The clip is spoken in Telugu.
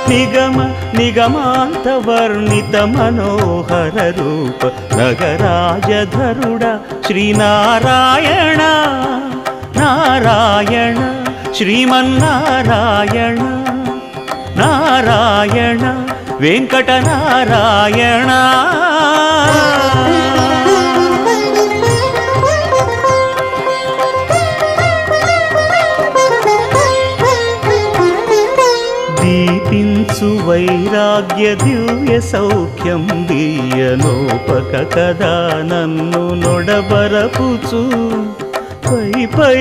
నిగమ నిగమాంత వర్ణిత మనోహర రూప నగరాజధరుడ శ్రీనారాయణ నారాయణ శ్రీమన్నారాయణ నారాయణ వెంకటనారాయణ. దీపించు వైరాగ్య దివ్య సౌఖ్యం దీయనోపక కదా నన్ను నొడబరపుచు పై పై